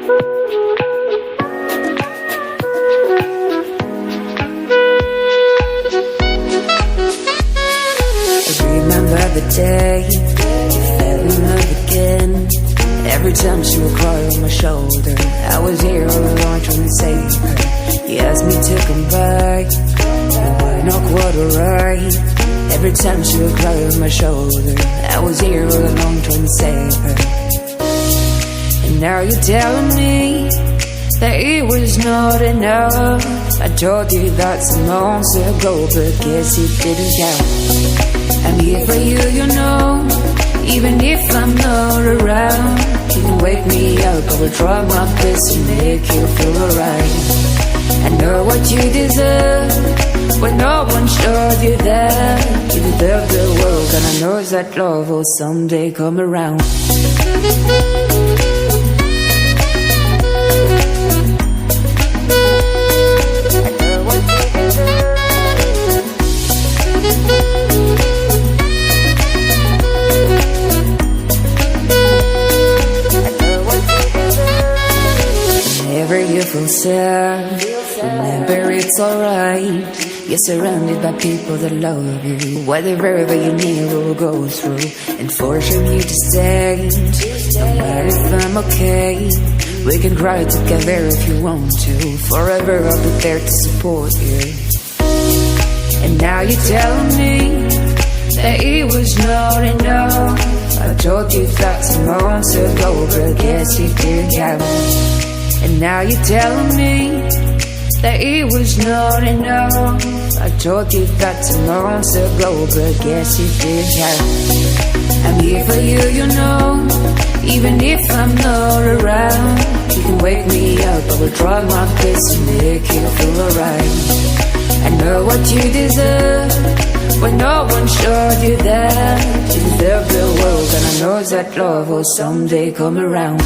Remember the day you fell in love again. Every time she would cry on my shoulder, I was here all along trying to save her. You asked me to come back, and why not quite alright? Every time she would cry on my shoulder, I was here all along trying to save her. And now you're telling me that it was not enough. I told you that some months ago, but guess it didn't count. I'm here for you, you know, even if I'm not around. You can wake me up, I will try my best to make you feel alright. I know what you deserve, when no one showed you that. You deserve the world, and I know that love will someday come around. Whenever you feel sad, remember it's alright. You're surrounded by people that love you. Whatever you need will go through, and force you to stay. No matter if I'm okay, we can cry together if you want to. Forever I'll be there to support you. And now you're telling me that it was not enough. I told you that some months ago, but guess you didn't count. And now you're telling me that it was not enough. I told you that some months ago, but guess you didn't count. I'm here for you, you know, even if I'm not around. You can wake me up, I will try my best to make you feel alright. I know what you deserve, when no one showed you that. You deserve the world, and I know that love will someday come around.